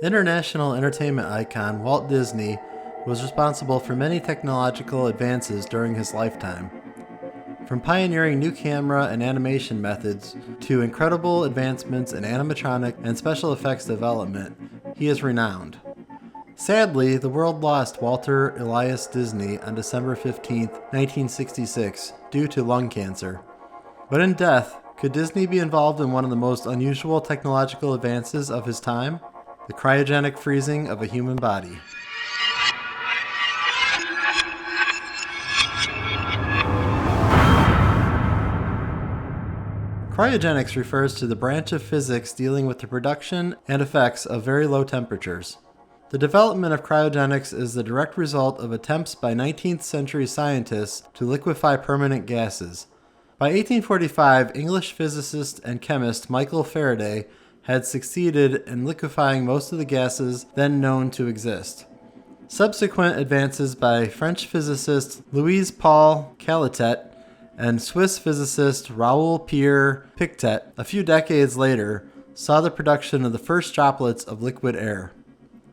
International entertainment icon Walt Disney was responsible for many technological advances during his lifetime. From pioneering new camera and animation methods to incredible advancements in animatronic and special effects development, he is renowned. Sadly, the world lost Walter Elias Disney on December 15, 1966, due to lung cancer. But in death, could Disney be involved in one of the most unusual technological advances of his time? The cryogenic freezing of a human body. Cryogenics refers to the branch of physics dealing with the production and effects of very low temperatures. The development of cryogenics is the direct result of attempts by 19th century scientists to liquefy permanent gases. By 1845, English physicist and chemist Michael Faraday had succeeded in liquefying most of the gases then known to exist. Subsequent advances by French physicist Louis Paul Cailletet and Swiss physicist Raoul Pierre Pictet a few decades later saw the production of the first droplets of liquid air.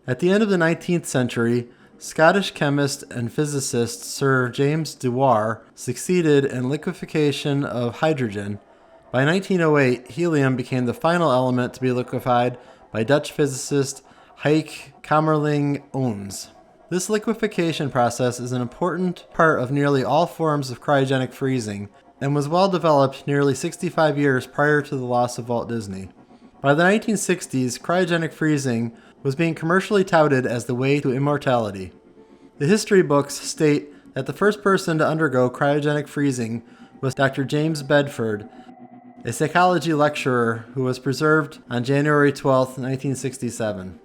At the end of the 19th century, Scottish chemist and physicist Sir James Dewar succeeded in liquefaction of hydrogen. By 1908, helium became the final element to be liquefied by Dutch physicist Heike Kamerlingh-Onnes. This liquefaction process is an important part of nearly all forms of cryogenic freezing and was well developed nearly 65 years prior to the loss of Walt Disney. By the 1960s, cryogenic freezing was being commercially touted as the way to immortality. The history books state that the first person to undergo cryogenic freezing was Dr. James Bedford, a psychology lecturer who was preserved on January 12, 1967.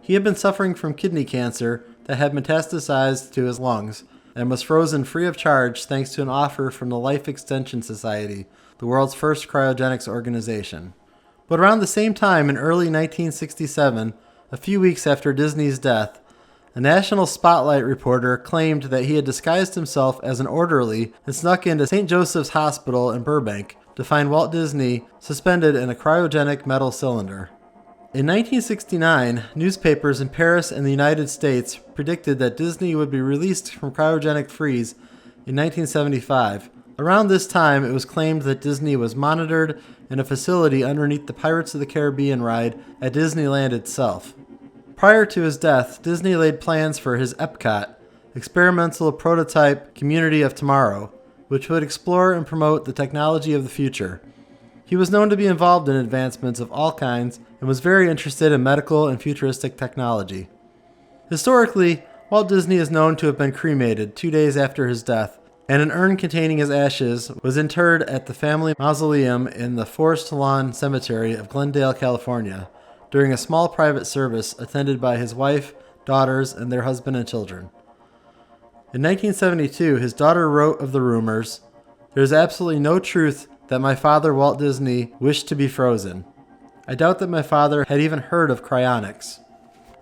He had been suffering from kidney cancer that had metastasized to his lungs and was frozen free of charge thanks to an offer from the Life Extension Society, the world's first cryogenics organization. But around the same time in early 1967, a few weeks after Disney's death, a National Spotlight reporter claimed that he had disguised himself as an orderly and snuck into St. Joseph's Hospital in Burbank to find Walt Disney suspended in a cryogenic metal cylinder. In 1969, newspapers in Paris and the United States predicted that Disney would be released from cryogenic freeze in 1975. Around this time, it was claimed that Disney was monitored in a facility underneath the Pirates of the Caribbean ride at Disneyland itself. Prior to his death, Disney laid plans for his Epcot, experimental prototype community of tomorrow, which would explore and promote the technology of the future. He was known to be involved in advancements of all kinds and was very interested in medical and futuristic technology. Historically, Walt Disney is known to have been cremated 2 days after his death, and an urn containing his ashes was interred at the family mausoleum in the Forest Lawn Cemetery of Glendale, California, during a small private service attended by his wife, daughters, and their husband and children. In 1972, his daughter wrote of the rumors, "There is absolutely no truth that my father, Walt Disney, wished to be frozen. I doubt that my father had even heard of cryonics."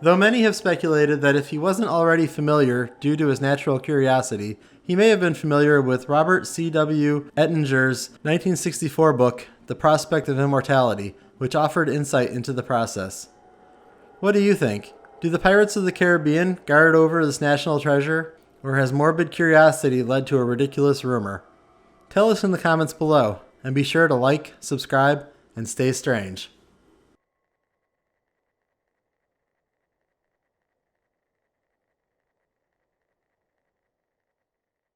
Though many have speculated that if he wasn't already familiar due to his natural curiosity, he may have been familiar with Robert C.W. Ettinger's 1964 book, The Prospect of Immortality, which offered insight into the process. What do you think? Do the Pirates of the Caribbean guard over this national treasure, or has morbid curiosity led to a ridiculous rumor? Tell us in the comments below, and be sure to like, subscribe, and stay strange.